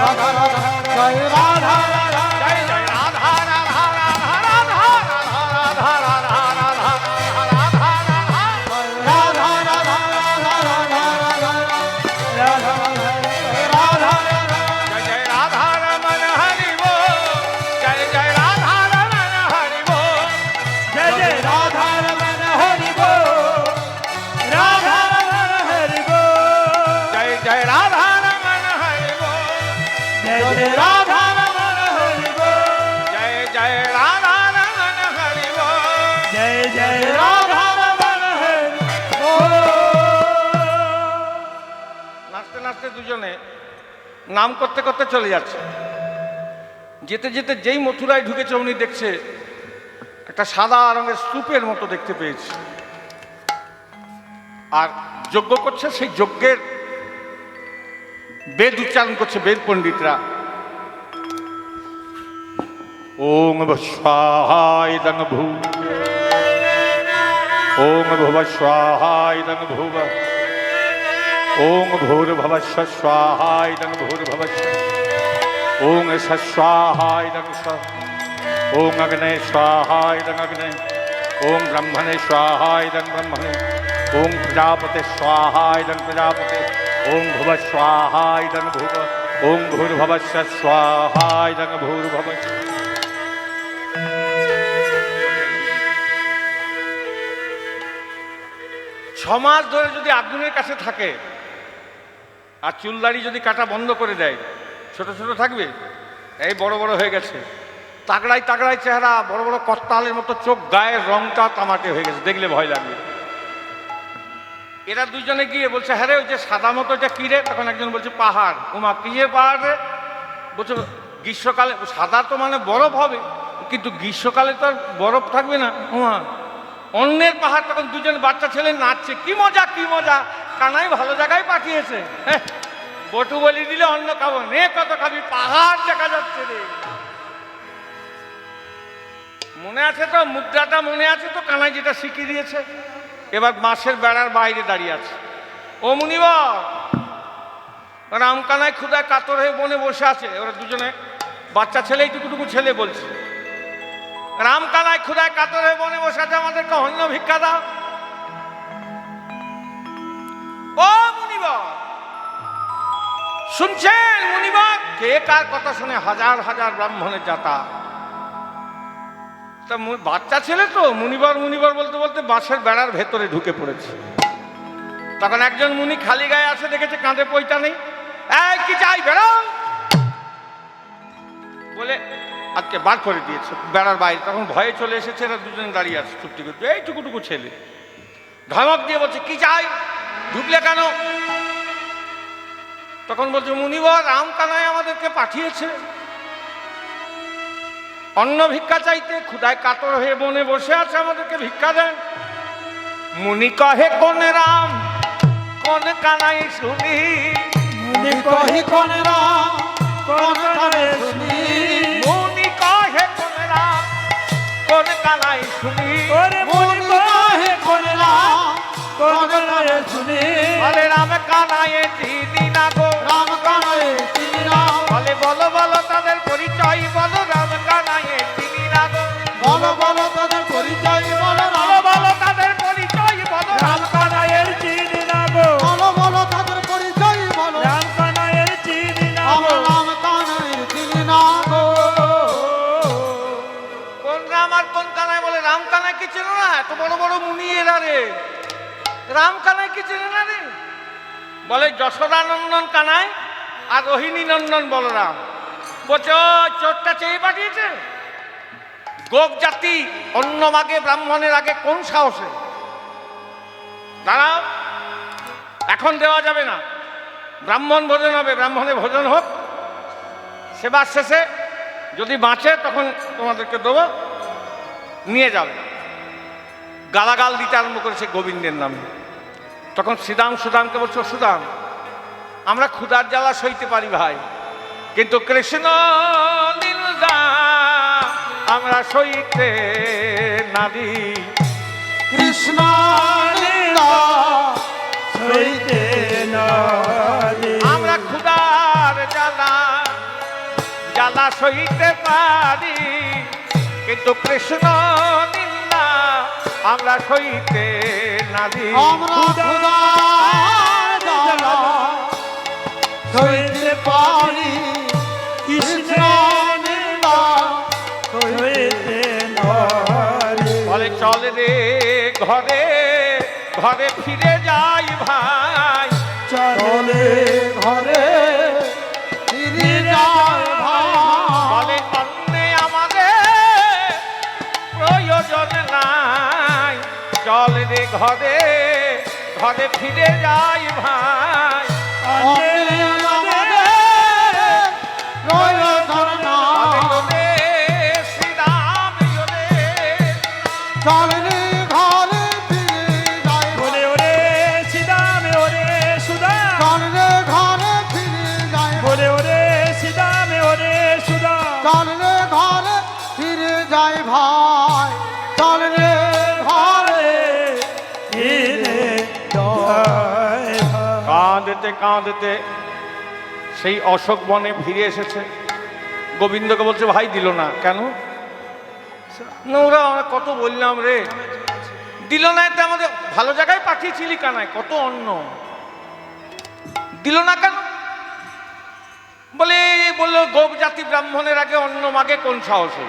राधा राधा, जय राधा राधा, जय जय राधा राधा राधा राधा राधा राधा राधा राधा राधा राधा। राधा राधा राधा राधा राधा राधा, जय जय राधा रमन हरि बोल, जय जय राधा रमन हरि बोल। जय जय राधा रमन हरि बोल, राधा रमन हरि बोल, जय जय राधा रमन हरि बोल, जय जय जय राधा रमन हरि बोल, जय जय राधा रमन हरि बोल। जय जय राधा रमन हरि बोल। নাচতে নাচতে দুজনে নাম করতে করতে চলে যাচ্ছে। যেতে যেতে যেই মথুরায় ঢুকেছে উনি দেখছে একটা সাদা রঙের স্তূপের মতো দেখতে পেয়েছে, আর যজ্ঞ করছে। সেই যজ্ঞের বেদ উচ্চারণ করছে বেদ পণ্ডিতরা। ওম স্বাহায় দং ভূ, ওম ভুব স্বাহায় দং ভুব, ওং ভূর্ভুবস্ব স্বাহায় দং ভূর্ভুবস্ব, ওং স্বাহায় দং স্ব, ওং অগ্নে স্বাহায় দং অগ্নে, ওং ব্রহ্মণে স্বাহায় দং ব্রহ্মণে, ওং প্রজাপতে স্বাহায় দং প্রজাপতে, ওং ভুব স্বাহায় দং ভুব, ওং ভূর্ভুবস্ব স্বাহায় দং ভূর্ভুবস্ব। ছমাস ধরে যদি আগুনের কাছে থাকে আর চুলদাড়ি যদি কাটা বন্ধ করে দেয়, ছোট ছোট থাকবে, এই বড় বড় হয়ে গেছে, তাগড়াই তাগড়াই চেহারা, বড় বড় কর্তালের মতো চোখ, গায়ের রংটা তামাটে হয়ে গেছে, দেখলে ভয় লাগবে। এরা দুজনে গিয়ে বলছে, হ্যাঁ রে ওই যে সাদা মতো এটা কী রে? তখন একজন বলছে পাহাড়। উমা কিয়ে পাহাড় রে? বলছে গ্রীষ্মকালে সাদা তো মানে বরফ হবে, কিন্তু গ্রীষ্মকালে তো আর বরফ থাকবে না। উমা অন্যের পাহাড়। তখন দুজন বাচ্চা ছেলে নাচছে, কি মজা কি মজা, কানাই ভালো জায়গায় পাঠিয়েছে। হ্যাঁ, বটু বলি দিলে অন্য খাবো, নে কত খাবি, পাহাড় দেখা যাচ্ছে রে। মনে আছে তো মুদ্রাটা, মনে আছে তো কানাই যেটা শিখিয়ে দিয়েছে। এবার মাসের বেড়ার বাইরে দাঁড়িয়ে আছে। ও মুনিবর, রাম কানাই ক্ষুধায় কাতর হয়ে বনে বসে আছে। ওরা দুজনে বাচ্চা ছেলে, এইটুকুটুকু ছেলে বলছে, রাম কানাই ক্ষুধায় কাতর হয়ে বনে বসে আছে, আমাদেরকে অন্ন ভিক্ষা দাও। ও মুনিবর, শুনছেন মুনিবর? কে কার কথা শুনে হাজার হাজার ব্রাহ্মণের যাতা। তা বাচ্চা ছেলে তো মুনিবর মুনিবর বলতে বলতে বাঁশের বেড়ার ভেতরে ঢুকে পড়েছে। তখন একজন মুনি খালি গায়ে আসে, দেখেছে কাঁধে পয়টা নেই। এই কি চাই, বেড়া বলে আজকে বার করে দিয়েছে বেড়ার বাইরে। তখন ভয়ে চলে এসেছে, এরা দুজন দাঁড়িয়ে আছে চুপটি করতে। এইটুকুটুকু ছেলে ধমক দিয়ে বলছে, কি চাই, ঢুকলে কেন? তখন বলছে, মুনিবর রাম কানাই আমাদেরকে পাঠিয়েছে অন্ন ভিক্ষা চাইতে, ক্ষুধায় কাতর হয়ে বনে বসে আছে, আমাদেরকে ভিক্ষা দেন। মুনি কহে, কোন রাম কোন কানাই শুনি, মুনি কহি কোন রাম কোন কানাই শুনি, মুনি কহে কোন রাম কোন কানাই শুনি, ওরে মুনি কহি কোন রাম কোন কানাই শুনি, বলে রাম কানাই চিনি না গো, রাম কানাই চিনি না, বলে বলো বলো তাদের পরিচয় বলো, রাম কানাই চিনি না গো, বলো বলো তাদের পরিচয় বলো, বলো বলো তাদের পরিচয় বলো, রাম কানাইয়ের চিনি না গো, বলো বলো তাদের পরিচয় বলো, রাম কানাইয়ের চিনি না আমার গো, রাম কানাই চিনি না গো। কোন রাম আর কোন কানাই? বলে রাম কানাই কি চেনো না? এত বড় বড় মুনি এরা রে, রাম কানাই কি চেনে না রে? বলে যশোদানন্দন কানাই আর রোহিণী নন্দন বলরাম। বলছে, ও চোরটা চেয়ে পাঠিয়েছে। গোপ জাতি অন্য মাগে ব্রাহ্মণের আগে কোন সাহসে? দাঁড়াও, এখন দেওয়া যাবে না, ব্রাহ্মণ ভোজন হবে, ব্রাহ্মণে ভোজন হোক, সেবার শেষে যদি বাঁচে তখন তোমাদেরকে দেবো, নিয়ে যাবে। গালাগাল দিতে আরম্ভ করেছে গোবিন্দের নামে। তখন শ্রীদাম সুদামকে বলছো, সুদাম আমরা ক্ষুধার জ্বালা সইতে পারি ভাই, কিন্তু কৃষ্ণ নিন্দা আমরা সইতে নারী। কৃষ্ণ লীলা সইতে নারী। আমরা ক্ষুধার জ্বালা জ্বালা সইতে পারি, কিন্তু কৃষ্ণ নিন্দা আমরা সইতে নারী। আমরা ক্ষুধার জ্বালা সইতে পারি, কৃষ্ণ লীলা সইতে নারী। বলে চল রে ঘরে ঘরে ফিরে যাই ভাই, চলে ঘরে ফিরে যায় ভাই, বলে অন্যে আমাদের প্রয়োজন নাই, চল রে ঘরে ঘরে ফিরে যাই ভাই। অন্যে আমাদের প্রয়োজন বলে নাই, ওরে শ্রীরাম ওরে, চলে ঘরে ফিরে যায় ভাই, বলে ওরে সীতামে ওরে সুদাম, চলে ঘরে ফিরে যায় ভাই, বলে ওরে সীতামে ওরে সুদাম, চলে ঘরে ফিরে যায় ভাই, চলে ঘরে ফিরে যায় ভাই। কাঁদতে কাঁদতে সেই অশোক বনে ফিরে এসেছে। গোবিন্দকে বলছে, ভাই দিল না কেন? না ওরা আমরা কত বললাম রে, দিল না। এতে আমাদের ভালো জায়গায় পাঠিয়েছিলি কানায়, কত অন্ন দিল না কেন? বলে বললো, গোপ জাতি ব্রাহ্মণের আগে অন্ন মাগে কোন সাহসে?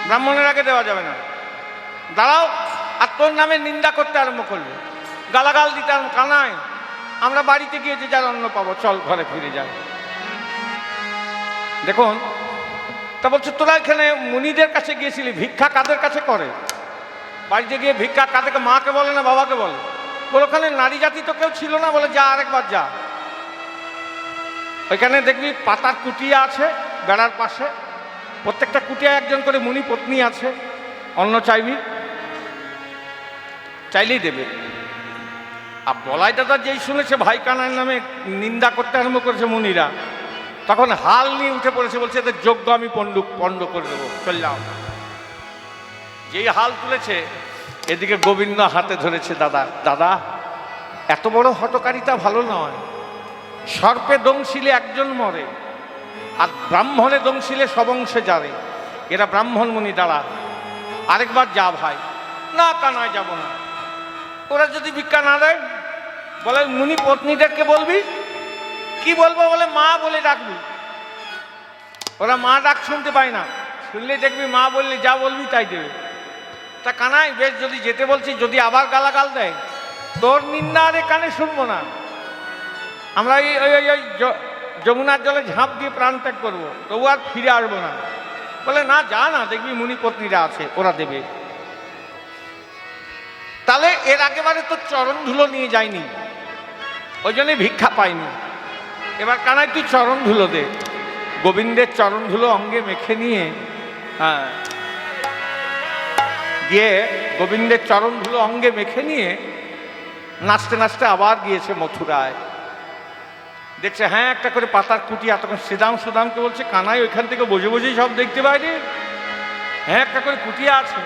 ব্রাহ্মণের আগে দেওয়া যাবে না। দাঁড়াও, আর তোর নামে নিন্দা করতে আরম্ভ করলো, গালাগাল দিতে আরম্ভ। কানাই আমরা বাড়িতে গিয়ে যে যার অন্ন পাবো, চল ঘরে ফিরে যাই। দেখুন, তা বলছে, তোরা এখানে মুনিদের কাছে গিয়েছিলি, ভিক্ষা কাদের কাছে করে? বাড়িতে গিয়ে ভিক্ষা কাদেরকে, মাকে বলে না বাবাকে বলে? বলে ওখানে নারী জাতি তো কেউ ছিল না। বলে যা, আরেকবার যা, ওইখানে দেখবি পাতার কুটিয়া আছে বেড়ার পাশে, প্রত্যেকটা কুটিয়ায় একজন করে মুনি পত্নী আছে, অন্ন চাইবি, চাইলেই দেবে। আর বলাই দাদা যেই শুনেছে ভাই কানাইয়ের নামে নিন্দা করতে আরম্ভ করেছে মুনিরা, তখন হাল নিয়ে উঠে পড়েছে, বলছে এদের যোগ্য আমি পণ্ড করে দেবো, চল যাও। যেই হাল তুলেছে, এদিকে গোবিন্দ হাতে ধরেছে, দাদা দাদা এত বড় হটকারিতা ভালো নয়, সর্পে দংশিলে একজন মরে, আর ব্রাহ্মণে দংশিলে সবংশে যারে। এরা ব্রাহ্মণ মুনি দাঁড়া, আরেকবার যা ভাই। না কানায় যাব না। ওরা যদি ভিক্ষা না দেয়, বলে মুনি পত্নীদেরকে বলবি। কি বলবো? বলে মা বলে ডাকবি। ওরা মা ডাক শুনতে পায় না, শুনলে দেখবি মা বললে যা বলবি তাই দেবে। তা কানাই বেশ, যদি যেতে বলছি, যদি আবার গালাগাল দেয়, তোর নিন্দা আর কানে শুনবো না। আমরা ওই যমুনার জলে ঝাঁপ দিয়ে প্রাণ ত্যাগ করবো, তবু আর ফিরে আসবো না। বলে না, যা না, দেখবি মুনি পত্নীরা আছে, ওরা দেবে। তাহলে এর আগেবারে তো চরণ ধুলো নিয়ে যায়নি, ওই জন্যই ভিক্ষা পাইনি। এবার কানাই তুই চরণ ধুলো দে। গোবিন্দের চরণ ধুলো অঙ্গে মেখে নিয়ে, হ্যাঁ, গিয়ে গোবিন্দের চরণ ধুলো অঙ্গে মেখে নিয়ে নাচতে নাচতে আবার গিয়েছে মথুরায়। দেখছে হ্যাঁ একটা করে পাতার কুটিয়া। তখন সুদামকে বলছে, কানাই ওইখান থেকে বসে বসেই সব দেখতে পাই রে। হ্যাঁ একটা করে কুটিয়া আছে,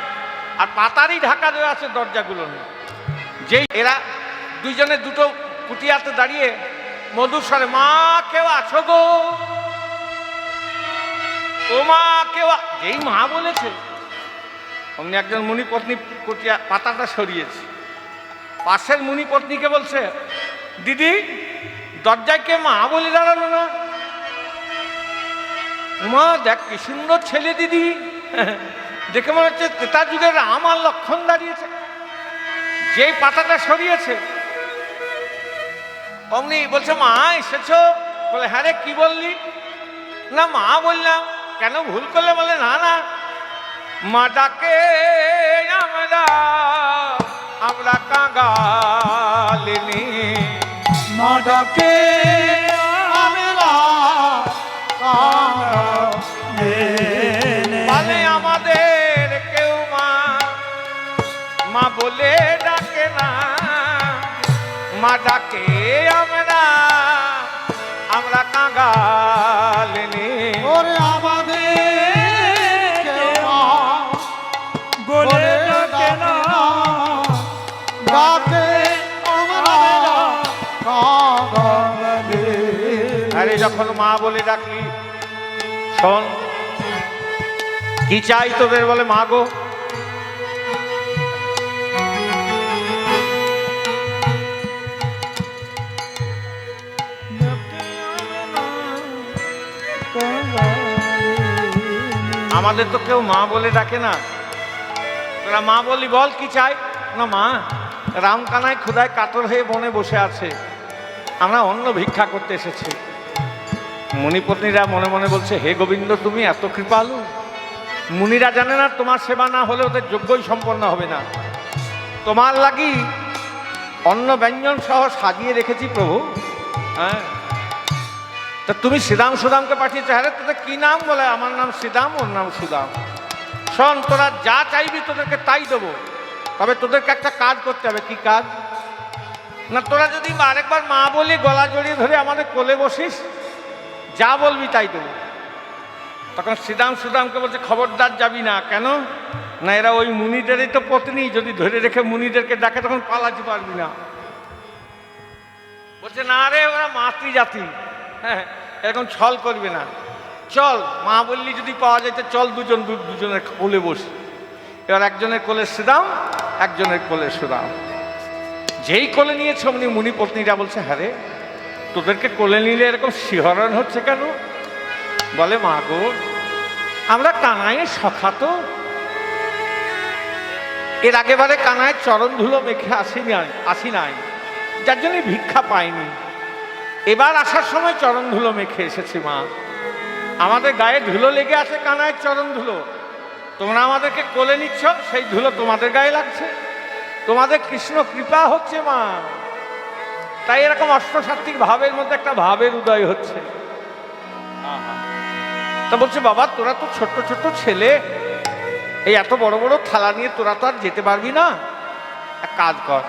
আর পাতারই ঢাকা দেওয়া আছে দরজাগুলো। যেই এরা দুইজনে দুটো কুটিয়াতে দাঁড়িয়ে মধুর স্বরে, মা কেউ আছো গো, ও মা কেউ। যেই মা বলেছে, অমনি একজন মুনি পত্নী কুটিয়া পাতাটা সরিয়েছে। পাশের মুনি পত্নীকে বলছে, দিদি দরজায় কে মা বলে দাঁড়ালো না? মা দেখ কি সুন্দর ছেলে দিদি, দেখে মনে হচ্ছে ত্রেতা যুগের রাম আর লক্ষণ দাঁড়িয়েছে। যেই পাতাটা সরিয়েছে, অমনি বলছে, মা এসেছো? বলে হ্যাঁ রে, কি বললি? না মা বললাম। কেন ভুল করলে? বলে না না, মা ডাকে আমরা কাঙালিনী, মা ডাকে আমরা বলে আমাদের কেউ মা মা বলে ডাকে না। মা ডাকে আমরা কাঙালিনী। ওরে আমাদের বলে ডাকে না, ডাকে আমরা কাঙালি। আরে যখন মা বলে ডাকলি, শোন কি চাই তোদের? বলে মা গো, আমাদের তো কেউ মা বলে ডাকে না, তোরা মা বললি, বল কি চাই? না মা, রাম কানাই ক্ষুধায় কাতর হয়ে বনে বসে আছে, আমরা অন্ন ভিক্ষা করতে এসেছি। মুনিপত্নীরা মনে মনে বলছে, হে গোবিন্দ তুমি এত কৃপালু। মুনিরা জানে না তোমার সেবা না হলে ওদের যোগ্যই সম্পন্ন হবে না। তোমার লাগি অন্ন ব্যঞ্জন সহ সাজিয়ে রেখেছি প্রভু। হ্যাঁ, তা তুমি সুদামকে পাঠিয়েছো। হ্যাঁ তোদের কি নাম? বলে আমার নাম শ্রীদাম, ওর নাম সুদাম। শোন, তোরা যা চাইবি তোদেরকে তাই দেবো, তবে তোদেরকে একটা কাজ করতে হবে। কি কাজ? না তোরা যদি আরেকবার মা বলি গলা জড়িয়ে ধরে আমাদের কোলে বসিস, যা বলবি তাই দেবো। তখন সুদামকে বলছে, খবরদার যাবি না। কেন? না এরা ওই মুনিদেরই তো পত্নী, যদি ধরে রেখে মুনিদেরকে ডাকে তখন পালাতে পারবি না। বলছে না রে, ওরা মাতৃ জাতি, হ্যাঁ এরকম ছল করবে না। চল, মা বললি যদি পাওয়া যায় তো চল দুজনের কোলে বসি। এবার একজনের কোলে শ্রীদাম, একজনের কোলে সুদাম। যেই কোলে নিয়েছে অমনি মুনি পত্নীরা বলছে, হ্যাঁ রে তোদেরকে কোলে নিলে এরকম শিহরণ হচ্ছে কেন? বলে মা গো, আমরা কানাইয়ের সখা তো, এর আগেবারে কানাইয়ের চরণ ধুলো মেখে আসি নাই, যার জন্য ভিক্ষা পাইনি। এবার আসার সময় চরণ ধুলো মেখে এসেছি মা। আমাদের গায়ে ধুলো লেগে আছে, কানাইয়ের চরণ ধুলো। তোমরা আমাদেরকে কোলে নিচ্ছ, সেই ধুলো তোমাদের গায়ে লাগছে। তোমাদের কৃষ্ণ কৃপা হচ্ছে মা, তাই এরকম অষ্টসাত্ত্বিক ভাবের মধ্যে একটা ভাবের উদয় হচ্ছে। তা বলছে, বাবা তোরা তো ছোট্ট ছোট্ট ছেলে, এই এত বড় বড় থালা নিয়ে তোরা তো আর যেতে পারবি না। এক কাজ কর,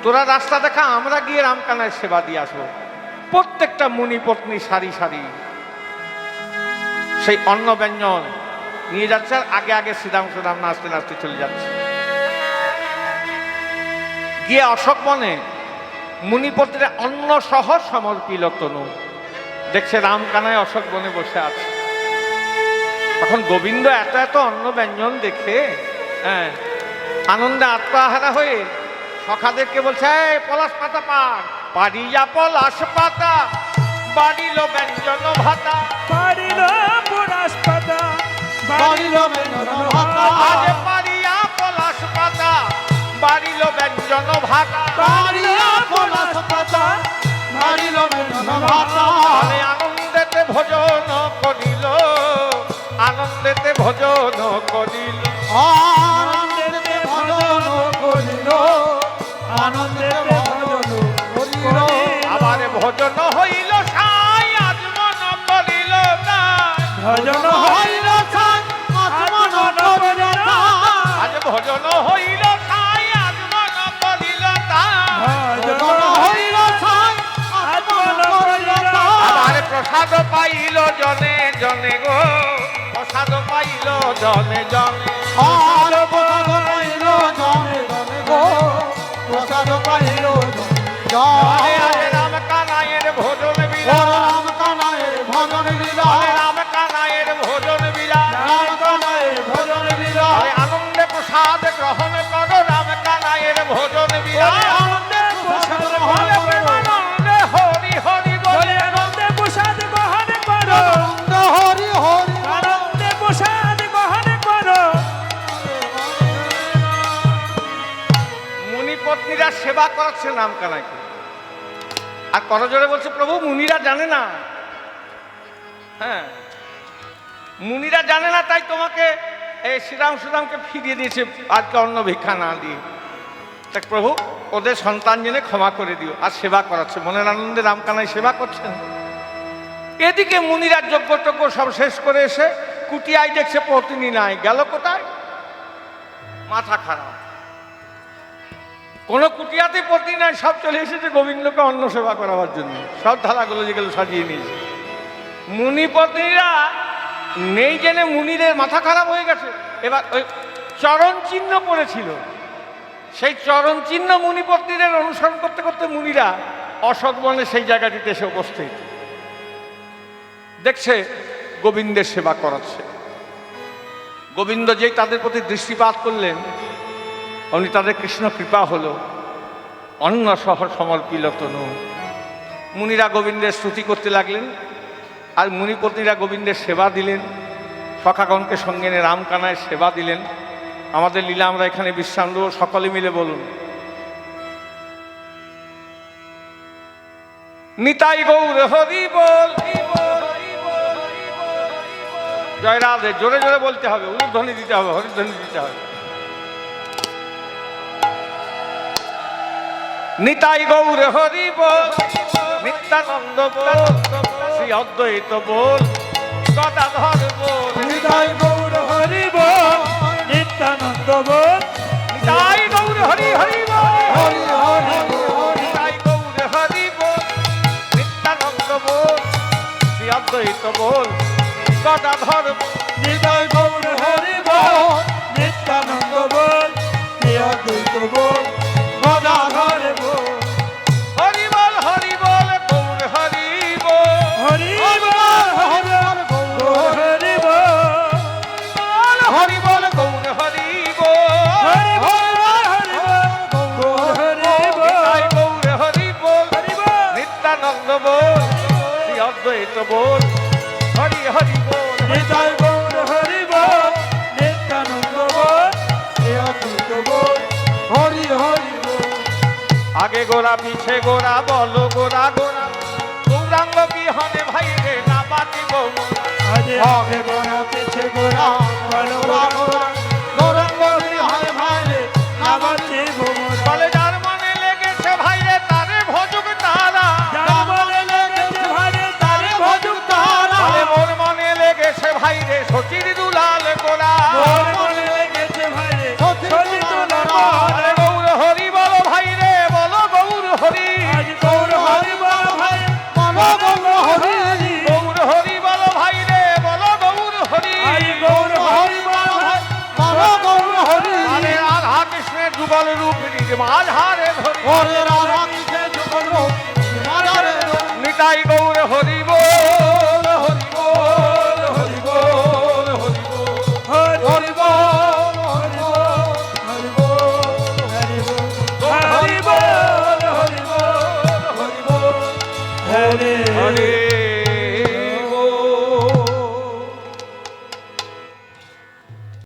তোরা রাস্তা দেখা, আমরা গিয়ে রামকানায় সেবা দিয়ে আসবো। প্রত্যেকটা মুনি পত্নী সারি সারি সেই অন্ন ব্যঞ্জন নিয়ে যাচ্ছে, আর আগে আগে সুদাম নাচতে নাচতে চলে যাচ্ছে। গিয়ে অশোক বনে মুনিপতিরা অন্ন সহ সমর্পিল তনু। দেখছে রামকানায় অশোক বনে বসে আছে। তখন গোবিন্দ এত এত অন্ন ব্যঞ্জন দেখে হ্যাঁ আনন্দে আত্মহারা হয়ে সখাদেরকে বলছে, এই পলাশ পাতা পাড়িয়া পলাশ পাতা বাড়িল ব্যঞ্জন ভাতা। পারিল পলাশ পাতা বাড়িল ব্যঞ্জন ভাতা। আজ পাড়িয়া পলাশ পাতা বাড়িল ব্যঞ্জন ভাতা। বাড়িয়া পলাশ পাতা বাড়িল ব্যঞ্জন ভাতা। আরে আনন্দেতে ভোজন করিল, আনন্দেতে ভোজন করিল। আনন্দেতে ভজন করিল, আনন্দেতে ভজন করিল। আবার ভোজন হইল সাই আজ মন করিল তাই। ভজন হইল সাই আত্মন করিল তাই। আজ ভোজন হইল সাই আজ মন করিল তাই। ভজন হইল সাই আত্মন করিল তাই। আবার প্রসাদ পাইল জনে জনে গো, প্রসাদ পাইল জনে জনে। আর প্রসাদ পাইল জনে জনে গো, প্রসাদ পাইল আরে জনে। আরে রাম কানাইয়ের ভোজন ও বিলাস, রাম কানাইয়ের ভজন লীলা। আরে রাম কানাইয়ের ভোজন বিলাস। রাম কানাইয়ের ভজন লীলা। আরে আনন্দে প্রসাদ গ্রহণ করো রাম কানাইয়ের ভোজন বিলাস। আনন্দে প্রসাদ বলে গ্রহণ করো। প্রেমানন্দে হরি হরি বলে। বলে আনন্দে প্রসাদ গ্রহণ করো, আনন্দ হরি হরি আনন্দে প্রসাদ গ্রহণ করো। মুনিপত্নীরা সেবা করাচ্ছে নাম কানাইকে। আর করজোড়ে বলছে, প্রভু মুনিরা জানে না। হ্যাঁ মুনিরা জানে না, তাই তোমাকে এই শ্রীরাম সুদামকে ফিরিয়ে দিয়েছে আজকে অন্ন ভিক্ষা না দিয়ে। তাই প্রভু ওদের সন্তান জেনে ক্ষমা করে দিও। আর সেবা করাচ্ছে, মনের আনন্দে রামকানাই সেবা করছেন। এদিকে মুনিরা যজ্ঞটজ্ঞ সব শেষ করে এসে কুটিয়ায় দেখছে পত্নী নাই, গেল কোথায়? মাথা খারাপ। কোনো কুটিয়াতে পত্নী নাই, সব চলে এসেছে গোবিন্দকে অন্ন সেবা করাবার জন্য। সব থালাগুলো যেগুলো সাজিয়ে নিয়েছে। মুনিপত্নীরা নেই জেনে মুনিদের মাথা খারাপ হয়ে গেছে। এবার ওই চরণ চিহ্ন পড়েছিল, সেই চরণ চিহ্ন মুনিপত্নীদের অনুসরণ করতে করতে মুনিরা অশোক বনে সেই জায়গাটিতে এসে উপস্থিত। দেখছে গোবিন্দের সেবা করাচ্ছে। গোবিন্দ যেই তাদের প্রতি দৃষ্টিপাত করলেন, অমনি তাদের কৃষ্ণ কৃপা হলো। অন্ন সহ সমর্পিল তনু। মুনিরা গোবিন্দের স্তুতি করতে লাগলেন, আর মুনিপত্নীরা গোবিন্দের সেবা দিলেন। সখাগণকে সঙ্গে নিয়ে রামকানায় সেবা দিলেন। আমাদের লীলা আমরা এখানে বিশ্রাম দেবো, সকলে মিলে বলুন, নিতাই গৌর হরি বল। জয় রাধে। জোরে জোরে বলতে হবে, উলুধ্বনি দিতে হবে, হরিধ্বনি দিতে হবে। নিতাই গৌর হরি বল, নিত্যানন্দ বল, শ্রী অদ্বৈত বল, গদাধর বল। হৃদয় গৌর হরি বল, নিত্যানন্দ বল। নিতাই গৌর হরি হরি বল, হরি হরি হরি। নিতাই গৌর হরি বল, নিত্যানন্দ বল, শ্রী অদ্বৈত বল, গদাধর বল। হৃদয় গৌর হরি বল, নিত্যানন্দ বল, শ্রী অদ্বৈত বল, গদাধর বল। হরি বল গৌর হরি বল, হরি বল, হরি বল, গৌর হরি বল। হরি বল গৌর হরি বল, হরি বল, হরি বল, গৌর হরি বল। নিতাই গৌর হরি বল, হরি বল, নিত্যানন্দ বল, শ্রী অদ্বৈত বল, হরি হরি বল। হৃদয় গৌর হরি বল, নিত্যানন্দ বল। শ্রী অদ্বৈত বল, হরি হরি বল। আগে গোরা পিছে গোরা বলো গোরা গোরা, গৌরাঙ্গ বিহনে ভাই রে না বাঁচিব মোরা। আজ আগে গোরা পিছে গোরা